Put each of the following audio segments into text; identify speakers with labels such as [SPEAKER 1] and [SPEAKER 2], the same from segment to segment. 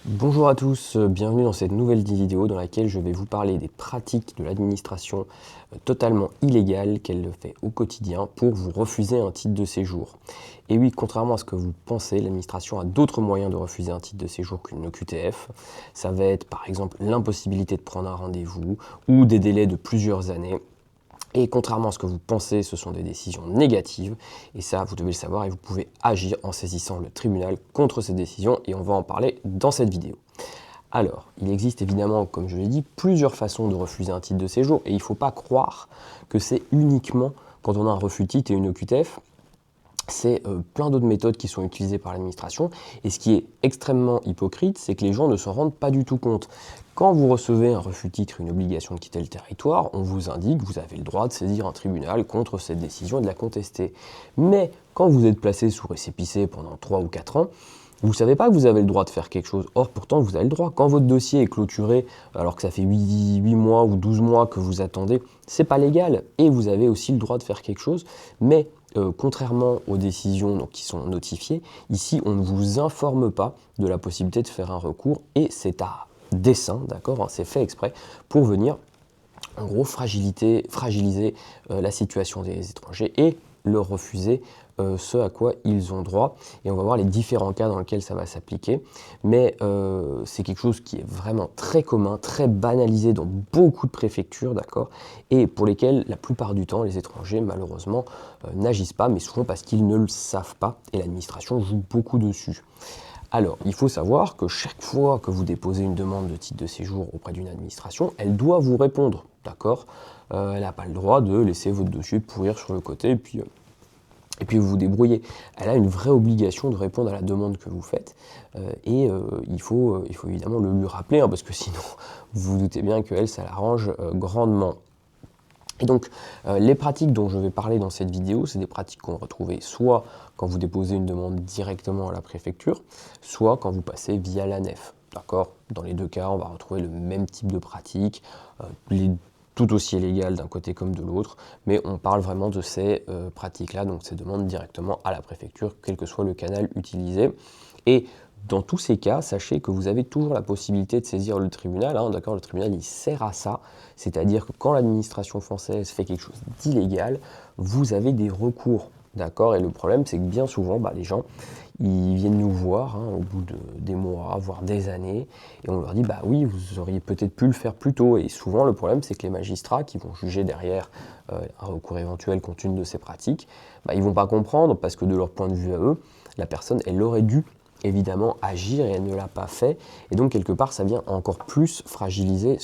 [SPEAKER 1] Bonjour à tous, bienvenue dans cette nouvelle vidéo dans laquelle je vais vous parler des pratiques de l'administration totalement illégales qu'elle fait au quotidien pour vous refuser un titre de séjour. Et oui, contrairement à ce que vous pensez, l'administration a d'autres moyens de refuser un titre de séjour qu'une OQTF. Ça va être par exemple l'impossibilité de prendre un rendez-vous ou des délais de plusieurs années. Et contrairement à ce que vous pensez, ce sont des décisions négatives, et ça, vous devez le savoir, et vous pouvez agir en saisissant le tribunal contre ces décisions, et on va en parler dans cette vidéo. Alors, il existe évidemment, comme je l'ai dit, plusieurs façons de refuser un titre de séjour, et il ne faut pas croire que c'est uniquement quand on a un refus de titre et une OQTF. C'est plein d'autres méthodes qui sont utilisées par l'administration. Et ce qui est extrêmement hypocrite, c'est que les gens ne s'en rendent pas du tout compte. Quand vous recevez un refus de titre, une obligation de quitter le territoire, on vous indique que vous avez le droit de saisir un tribunal contre cette décision et de la contester. Mais quand vous êtes placé sous récépissé pendant 3 ou 4 ans, vous ne savez pas que vous avez le droit de faire quelque chose. Or, pourtant, vous avez le droit. Quand votre dossier est clôturé, alors que ça fait 8 mois ou 12 mois que vous attendez, c'est pas légal. Et vous avez aussi le droit de faire quelque chose. Mais contrairement aux décisions qui sont notifiées, ici, on ne vous informe pas de la possibilité de faire un recours. Et c'est à dessein, d'accord, hein, c'est fait exprès, pour venir, en gros, fragiliser la situation des étrangers et leur refuser ce à quoi ils ont droit. Et on va voir les différents cas dans lesquels ça va s'appliquer. Mais c'est quelque chose qui est vraiment très commun, très banalisé dans beaucoup de préfectures, d'accord, et pour lesquels, la plupart du temps, les étrangers, malheureusement, n'agissent pas, mais souvent parce qu'ils ne le savent pas, et l'administration joue beaucoup dessus. Alors, il faut savoir que chaque fois que vous déposez une demande de titre de séjour auprès d'une administration, elle doit vous répondre, d'accord. Elle n'a pas le droit de laisser votre dossier pourrir sur le côté et puis vous vous débrouillez. Elle a une vraie obligation de répondre à la demande que vous faites il faut évidemment le lui rappeler, hein, parce que sinon, vous vous doutez bien qu'elle, ça l'arrange grandement. Et donc, les pratiques dont je vais parler dans cette vidéo, c'est des pratiques qu'on va retrouver soit quand vous déposez une demande directement à la préfecture, soit quand vous passez via l'ANEF. D'accord ? Dans les deux cas, on va retrouver le même type de pratiques, tout aussi illégales d'un côté comme de l'autre, mais on parle vraiment de ces pratiques-là, donc ces demandes directement à la préfecture, quel que soit le canal utilisé. Et dans tous ces cas, sachez que vous avez toujours la possibilité de saisir le tribunal, hein, d'accord ? Le tribunal, il sert à ça, c'est-à-dire que quand l'administration française fait quelque chose d'illégal, vous avez des recours, d'accord ? Et le problème, c'est que bien souvent, les gens, ils viennent nous voir au bout des mois, voire des années, et on leur dit, oui, vous auriez peut-être pu le faire plus tôt. Et souvent, le problème, c'est que les magistrats qui vont juger derrière un recours éventuel contre une de ces pratiques, ils ne vont pas comprendre, parce que de leur point de vue à eux, la personne, elle aurait dû évidemment agir et elle ne l'a pas fait. Et donc, quelque part, ça vient encore plus fragiliser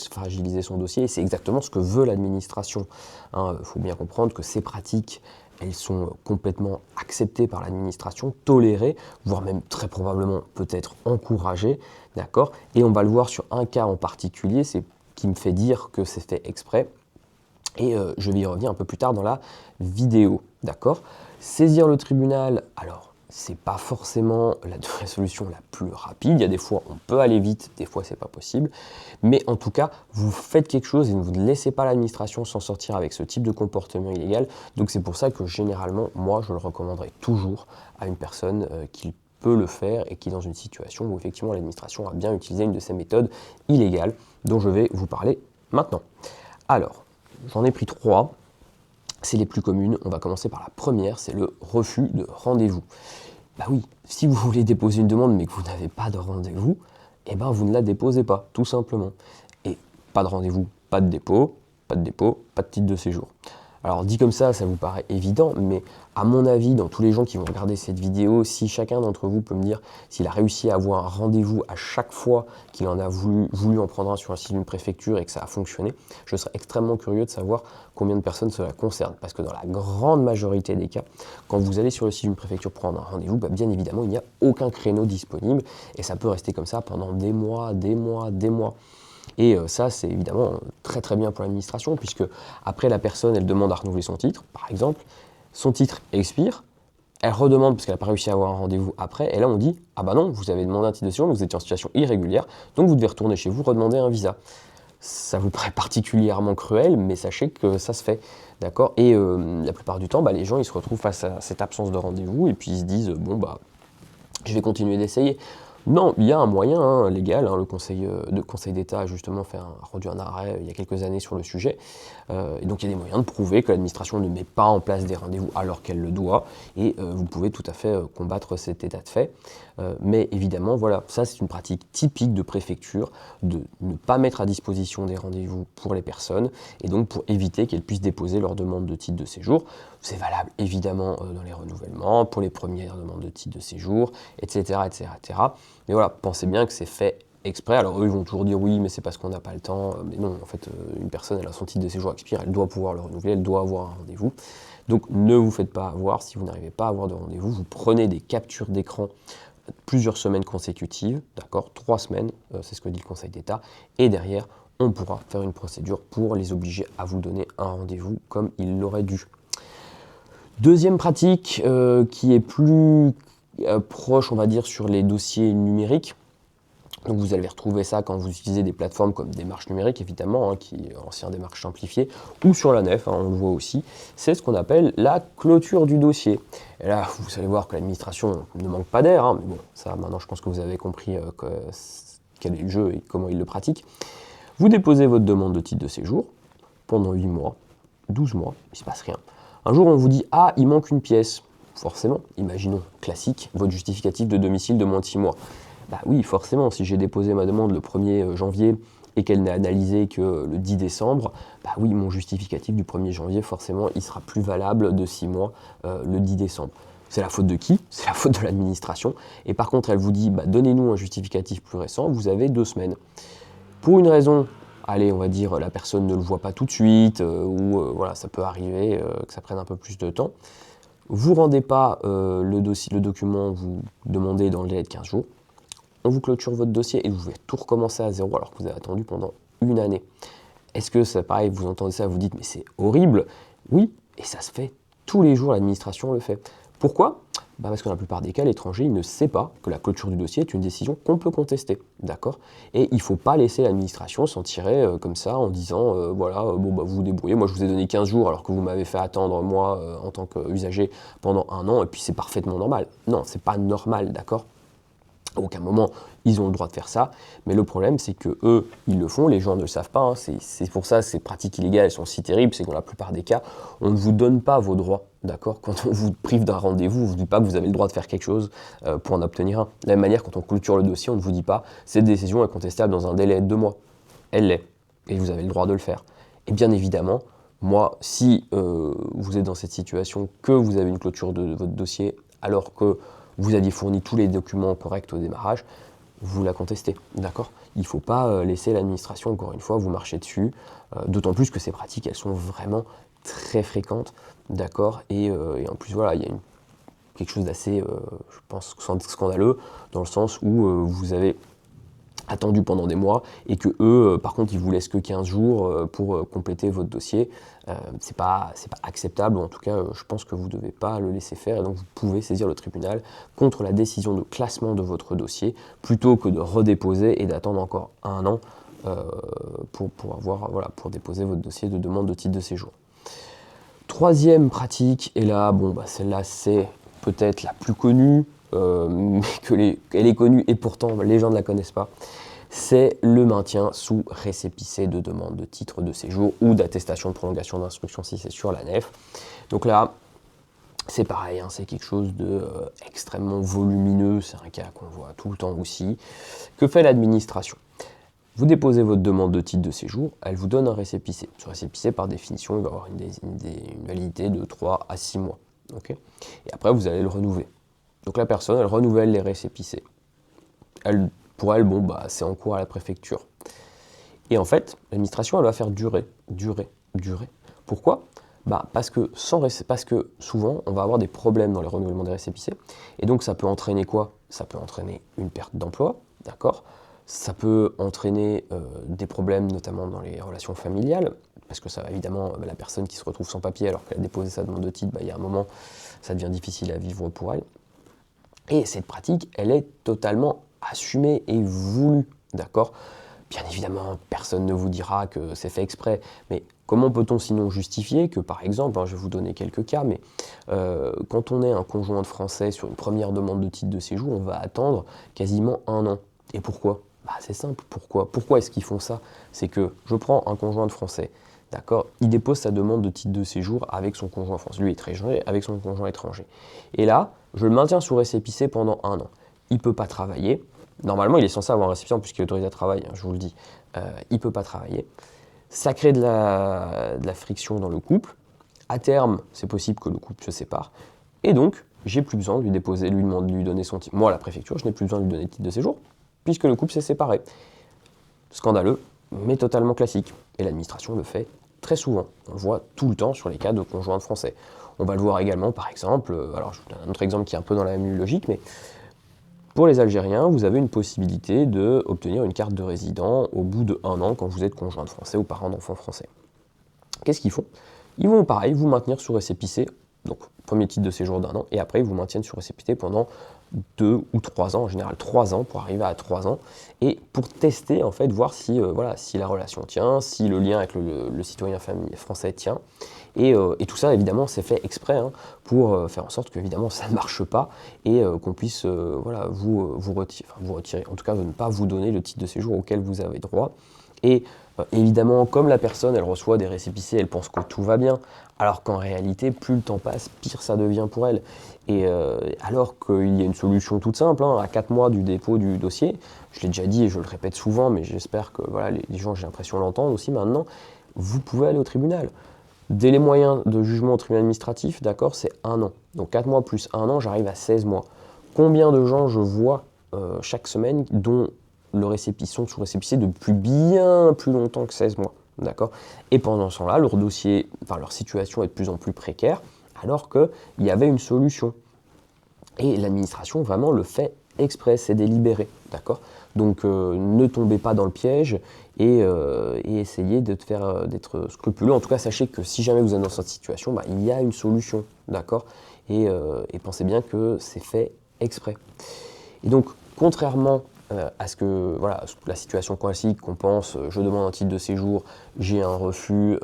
[SPEAKER 1] son dossier. Et c'est exactement ce que veut l'administration. Il faut bien comprendre que ces pratiques, elles sont complètement acceptées par l'administration, tolérées, voire même très probablement peut-être encouragées. D'accord ? Et on va le voir sur un cas en particulier, c'est qui me fait dire que c'est fait exprès. Et je vais y revenir un peu plus tard dans la vidéo. D'accord ? Saisir le tribunal, alors, c'est pas forcément la solution la plus rapide. Il y a des fois, on peut aller vite, des fois, c'est pas possible. Mais en tout cas, vous faites quelque chose et vous ne laissez pas l'administration s'en sortir avec ce type de comportement illégal. Donc, c'est pour ça que généralement, moi, je le recommanderais toujours à une personne qui peut le faire et qui est dans une situation où effectivement l'administration a bien utilisé une de ces méthodes illégales dont je vais vous parler maintenant. Alors, j'en ai pris 3. C'est les plus communes. On va commencer par la première, c'est le refus de rendez-vous. Oui, si vous voulez déposer une demande mais que vous n'avez pas de rendez-vous, vous ne la déposez pas, tout simplement. Et pas de rendez-vous, pas de dépôt, pas de dépôt, pas de titre de séjour. Alors dit comme ça vous paraît évident, mais à mon avis, dans tous les gens qui vont regarder cette vidéo, si chacun d'entre vous peut me dire s'il a réussi à avoir un rendez-vous à chaque fois qu'il en a voulu en prendre un sur un site d'une préfecture et que ça a fonctionné, je serais extrêmement curieux de savoir combien de personnes cela concerne. Parce que dans la grande majorité des cas, quand vous allez sur le site d'une préfecture prendre un rendez-vous, bien évidemment, il n'y a aucun créneau disponible et ça peut rester comme ça pendant des mois, des mois, des mois. Et ça, c'est évidemment très très bien pour l'administration, puisque après la personne, elle demande à renouveler son titre, par exemple, son titre expire, elle redemande parce qu'elle n'a pas réussi à avoir un rendez-vous après, et là on dit « Ah non, vous avez demandé un titre de séjour, mais vous étiez en situation irrégulière, donc vous devez retourner chez vous, redemander un visa. » Ça vous paraît particulièrement cruel, mais sachez que ça se fait, d'accord ? Et la plupart du temps, les gens, ils se retrouvent face à cette absence de rendez-vous, et puis ils se disent « je vais continuer d'essayer ». Non, il y a un moyen légal, le Conseil d'État a justement rendu un arrêt il y a quelques années sur le sujet, et donc il y a des moyens de prouver que l'administration ne met pas en place des rendez-vous alors qu'elle le doit, et vous pouvez tout à fait combattre cet état de fait. Mais évidemment, voilà, ça c'est une pratique typique de préfecture, de ne pas mettre à disposition des rendez-vous pour les personnes, et donc pour éviter qu'elles puissent déposer leur demande de titre de séjour. C'est valable évidemment dans les renouvellements, pour les premières demandes de titre de séjour, etc. etc., etc. Mais voilà, pensez bien que c'est fait exprès. Alors eux, ils vont toujours dire oui, mais c'est parce qu'on n'a pas le temps. Mais non, en fait, une personne, elle a son titre de séjour expire, elle doit pouvoir le renouveler, elle doit avoir un rendez-vous. Donc ne vous faites pas avoir, si vous n'arrivez pas à avoir de rendez-vous, vous prenez des captures d'écran plusieurs semaines consécutives, d'accord, 3 semaines, c'est ce que dit le Conseil d'État, et derrière, on pourra faire une procédure pour les obliger à vous donner un rendez-vous comme il l'aurait dû. Deuxième pratique qui est plus proche, on va dire, sur les dossiers numériques. Donc vous allez retrouver ça quand vous utilisez des plateformes comme Démarche Numérique, évidemment, qui est ancien Démarche Simplifiée, ou sur la nef, on le voit aussi. C'est ce qu'on appelle la clôture du dossier. Et là, vous allez voir que l'administration ne manque pas d'air, mais bon, ça maintenant je pense que vous avez compris quel est le jeu et comment il le pratique. Vous déposez votre demande de titre de séjour pendant 8 mois, 12 mois, il ne se passe rien. Un jour, on vous dit « Ah, il manque une pièce ». Forcément, imaginons, classique, votre justificatif de domicile de moins de 6 mois. Bah oui, forcément, si j'ai déposé ma demande le 1er janvier et qu'elle n'est analysée que le 10 décembre, bah oui, mon justificatif du 1er janvier, forcément, il sera plus valable de 6 mois le 10 décembre. C'est la faute de qui? C'est la faute de l'administration. Et par contre, elle vous dit, bah, donnez-nous un justificatif plus récent, vous avez 2 semaines. Pour une raison, allez, on va dire, la personne ne le voit pas tout de suite, ou voilà, ça peut arriver que ça prenne un peu plus de temps. Vous ne rendez pas le document, vous demandez dans le délai de 15 jours. On vous clôture votre dossier et vous pouvez tout recommencer à zéro alors que vous avez attendu pendant une année. Est-ce que ça, pareil, vous entendez ça, vous dites mais c'est horrible? Oui, et ça se fait tous les jours, l'administration le fait. Pourquoi? Parce que dans la plupart des cas, l'étranger il ne sait pas que la clôture du dossier est une décision qu'on peut contester, d'accord? Et il ne faut pas laisser l'administration s'en tirer comme ça en disant voilà, bon vous vous débrouillez, moi je vous ai donné 15 jours alors que vous m'avez fait attendre moi en tant qu'usager pendant un an et puis c'est parfaitement normal. Non, c'est pas normal, d'accord? À aucun moment, ils ont le droit de faire ça, mais le problème, c'est que eux, ils le font, les gens ne le savent pas, c'est pour ça, ces pratiques illégales, elles sont si terribles, c'est que dans la plupart des cas, on ne vous donne pas vos droits, d'accord? Quand on vous prive d'un rendez-vous, on ne vous dit pas que vous avez le droit de faire quelque chose pour en obtenir un. De la même manière, quand on clôture le dossier, on ne vous dit pas, cette décision est contestable dans un délai de 2 mois. Elle l'est, et vous avez le droit de le faire. Et bien évidemment, moi, si vous êtes dans cette situation, que vous avez une clôture de votre dossier, alors que vous aviez fourni tous les documents corrects au démarrage, vous la contestez, d'accord? Il ne faut pas laisser l'administration, encore une fois, vous marcher dessus, d'autant plus que ces pratiques, elles sont vraiment très fréquentes, d'accord? Et en plus, voilà, il y a quelque chose d'assez, je pense, scandaleux, dans le sens où vous avez attendu pendant des mois et que eux, par contre, ils vous laissent que 15 jours pour compléter votre dossier. C'est pas acceptable, ou en tout cas, je pense que vous ne devez pas le laisser faire, et donc vous pouvez saisir le tribunal contre la décision de classement de votre dossier, plutôt que de redéposer et d'attendre encore un an pour déposer votre dossier de demande de titre de séjour. Troisième pratique, et là, celle-là, c'est peut-être la plus connue, mais elle est connue et pourtant les gens ne la connaissent pas, c'est le maintien sous récépissé de demande de titre de séjour ou d'attestation de prolongation d'instruction si c'est sur la nef. Donc là, c'est pareil, c'est quelque chose de extrêmement volumineux, c'est un cas qu'on voit tout le temps aussi. Que fait l'administration? Vous déposez votre demande de titre de séjour, elle vous donne un récépissé. Ce récépissé, par définition, il va avoir une validité de 3 à 6 mois. Okay, et après, vous allez le renouveler. Donc la personne, elle renouvelle les récépissés. Pour elle, c'est en cours à la préfecture. Et en fait, l'administration, elle va faire durer. Pourquoi? Parce que souvent, on va avoir des problèmes dans les renouvellements des récépissés. Et donc, ça peut entraîner quoi? Ça peut entraîner une perte d'emploi, d'accord? Ça peut entraîner des problèmes, notamment dans les relations familiales, parce que ça va évidemment, la personne qui se retrouve sans papier alors qu'elle a déposé sa demande de titre, il y a un moment, ça devient difficile à vivre pour elle. Et cette pratique, elle est totalement assumée et voulue, d'accord? Bien évidemment, personne ne vous dira que c'est fait exprès, mais Comment peut-on sinon justifier que, par exemple, je vais vous donner quelques cas, mais quand on est un conjoint de Français sur une première demande de titre de séjour, on va attendre quasiment 1 an. Et pourquoi? C'est simple, pourquoi? Pourquoi est-ce qu'ils font ça? C'est que je prends un conjoint de Français, d'accord? Il dépose sa demande de titre de séjour avec son conjoint français, lui étranger, avec son conjoint étranger. Et là, je le maintiens sous récépissé pendant 1 an. Il ne peut pas travailler. Normalement, il est censé avoir un récipient puisqu'il est autorisé à travailler, je vous le dis. Il ne peut pas travailler. Ça crée de la friction dans le couple. À terme, c'est possible que le couple se sépare. Et donc, j'ai plus besoin de lui déposer, de lui donner son titre. Moi, à la préfecture, je n'ai plus besoin de lui donner le titre de séjour, puisque le couple s'est séparé. Scandaleux, mais totalement classique. Et l'administration le fait très souvent. On le voit tout le temps sur les cas de conjoints de français. On va le voir également, par exemple, alors je vous donne un autre exemple qui est un peu dans la même logique, mais pour les Algériens, vous avez une possibilité d'obtenir une carte de résident au bout d'1 an quand vous êtes conjoint de français ou parent d'enfants français. Qu'est-ce qu'ils font? Ils vont, pareil, vous maintenir sous récépissé, donc premier titre de séjour d'1 an, et après ils vous maintiennent sous récépissé pendant 2 ou 3 ans, en général 3 ans, pour arriver à 3 ans, et pour tester, en fait, voir si, si la relation tient, si le lien avec le citoyen français tient. Et tout ça, évidemment, c'est fait exprès pour faire en sorte que, évidemment, ça ne marche pas et qu'on puisse vous retirer, en tout cas, de ne pas vous donner le titre de séjour auquel vous avez droit. Et évidemment, comme la personne, elle reçoit des récépissés, elle pense que tout va bien, alors qu'en réalité, plus le temps passe, pire ça devient pour elle. Et alors qu'il y a une solution toute simple, à 4 mois du dépôt du dossier, je l'ai déjà dit et je le répète souvent, mais j'espère que les gens, j'ai l'impression, l'entendent aussi maintenant, vous pouvez aller au tribunal. Délai moyen de jugement au tribunal administratif, d'accord, c'est 1 an. Donc 4 mois plus 1 an, j'arrive à 16 mois. Combien de gens je vois chaque semaine dont le récépissé sont sous récépissé depuis bien plus longtemps que 16 mois, d'accord? Et pendant ce temps-là, leur dossier, leur situation est de plus en plus précaire, alors qu'il y avait une solution. Et l'administration vraiment le fait exprès, c'est délibéré, d'accord? Donc ne tombez pas dans le piège et essayez d'être scrupuleux. En tout cas, sachez que si jamais vous êtes dans cette situation, il y a une solution, d'accord? Et pensez bien que c'est fait exprès. Et donc, contrairement à ce que la situation classique qu'on pense, je demande un titre de séjour, j'ai un refus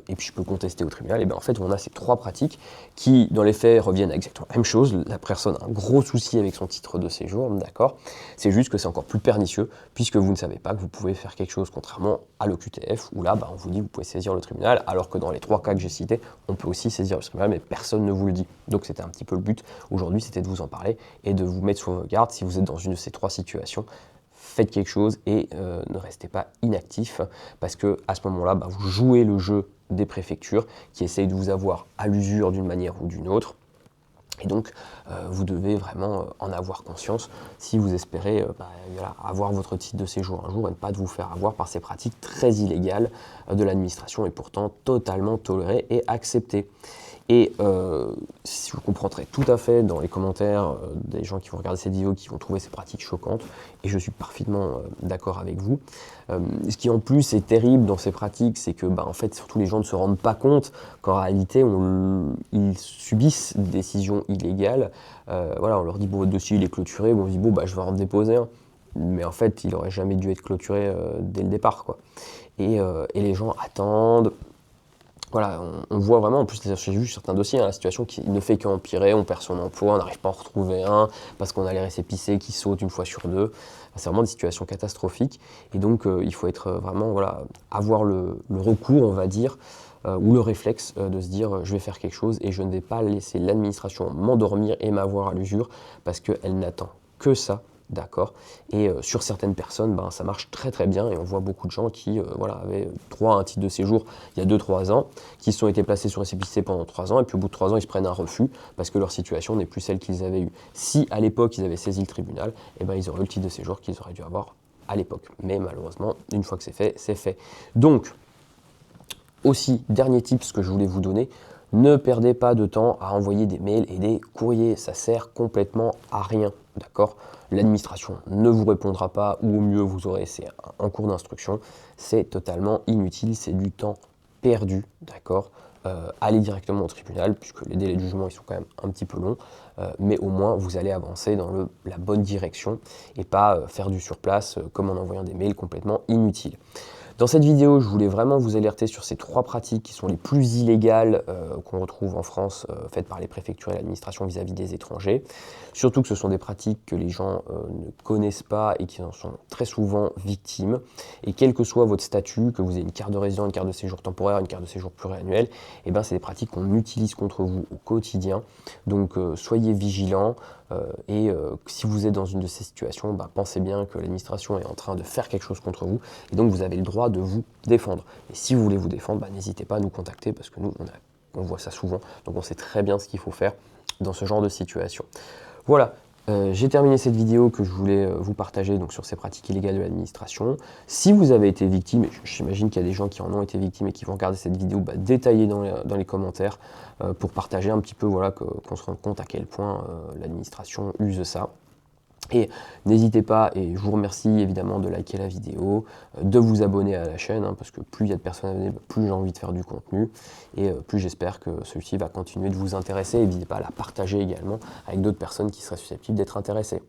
[SPEAKER 1] et puis je peux contester au tribunal, et bien en fait on a ces 3 pratiques qui dans les faits reviennent à exactement la même chose. La personne a un gros souci avec son titre de séjour, d'accord, c'est juste que c'est encore plus pernicieux puisque vous ne savez pas que vous pouvez faire quelque chose, contrairement à l'OQTF où là on vous dit que vous pouvez saisir le tribunal, alors que dans les 3 cas que j'ai cités, on peut aussi saisir le tribunal, mais personne ne vous le dit. Donc c'était un petit peu le but aujourd'hui, c'était de vous en parler et de vous mettre sur vos gardes. Si vous êtes dans une de ces 3 situations, faites quelque chose et ne restez pas inactif, parce que à ce moment-là, vous jouez le jeu des préfectures qui essayent de vous avoir à l'usure d'une manière ou d'une autre. Et donc, vous devez vraiment en avoir conscience si vous espérez avoir votre titre de séjour un jour et ne pas vous faire avoir par ces pratiques très illégales de l'administration et pourtant totalement tolérées et acceptées. Et je comprendrai tout à fait dans les commentaires des gens qui vont regarder cette vidéo qui vont trouver ces pratiques choquantes, et je suis parfaitement d'accord avec vous. Ce qui en plus est terrible dans ces pratiques, c'est que en fait, surtout les gens ne se rendent pas compte qu'en réalité, ils subissent des décisions illégales. On leur dit, votre dossier il est clôturé, on se dit, je vais en déposer un. Mais en fait, il n'aurait jamais dû être clôturé dès le départ, quoi. Et les gens attendent. On voit vraiment, en plus, j'ai vu certains dossiers, la situation qui ne fait qu'empirer, on perd son emploi, on n'arrive pas à en retrouver un, parce qu'on a les récépissés qui sautent une fois sur 2. C'est vraiment des situations catastrophiques. Et donc, il faut être vraiment, avoir le recours, on va dire, ou le réflexe de se dire, je vais faire quelque chose et je ne vais pas laisser l'administration m'endormir et m'avoir à l'usure, parce qu'elle n'attend que ça. D'accord. Et sur certaines personnes, ça marche très très bien et on voit beaucoup de gens qui avaient droit à un titre de séjour il y a 2-3 ans, qui se sont été placés sur récépissé pendant 3 ans et puis au bout de 3 ans ils se prennent un refus parce que leur situation n'est plus celle qu'ils avaient eue. Si à l'époque ils avaient saisi le tribunal, ils auraient eu le titre de séjour qu'ils auraient dû avoir à l'époque. Mais malheureusement, une fois que c'est fait, c'est fait. Donc, aussi, dernier tips que je voulais vous donner, ne perdez pas de temps à envoyer des mails et des courriers, ça sert complètement à rien, d'accord? L'administration ne vous répondra pas, ou au mieux vous aurez un cours d'instruction, c'est totalement inutile, c'est du temps perdu, d'accord? Allez directement au tribunal, puisque les délais de jugement ils sont quand même un petit peu longs, mais au moins vous allez avancer dans la bonne direction et pas faire du surplace comme en envoyant des mails complètement inutiles. Dans cette vidéo, je voulais vraiment vous alerter sur ces 3 pratiques qui sont les plus illégales qu'on retrouve en France, faites par les préfectures et l'administration vis-à-vis des étrangers. Surtout que ce sont des pratiques que les gens ne connaissent pas et qui en sont très souvent victimes. Et quel que soit votre statut, que vous ayez une carte de résident, une carte de séjour temporaire, une carte de séjour pluriannuelle, eh ben, c'est des pratiques qu'on utilise contre vous au quotidien. Donc soyez vigilants. Si vous êtes dans une de ces situations, pensez bien que l'administration est en train de faire quelque chose contre vous et donc vous avez le droit de vous défendre. Et si vous voulez vous défendre, n'hésitez pas à nous contacter parce que nous, on voit ça souvent, donc on sait très bien ce qu'il faut faire dans ce genre de situation. Voilà, j'ai terminé cette vidéo que je voulais vous partager donc, sur ces pratiques illégales de l'administration. Si vous avez été victime, et j'imagine qu'il y a des gens qui en ont été victimes et qui vont regarder cette vidéo, détaillez dans les commentaires pour partager un petit peu, voilà, qu'on se rende compte à quel point l'administration use ça. Et n'hésitez pas, et je vous remercie évidemment de liker la vidéo, de vous abonner à la chaîne, parce que plus il y a de personnes abonnées, plus j'ai envie de faire du contenu, et plus j'espère que celui-ci va continuer de vous intéresser. Et n'hésitez pas à la partager également avec d'autres personnes qui seraient susceptibles d'être intéressées.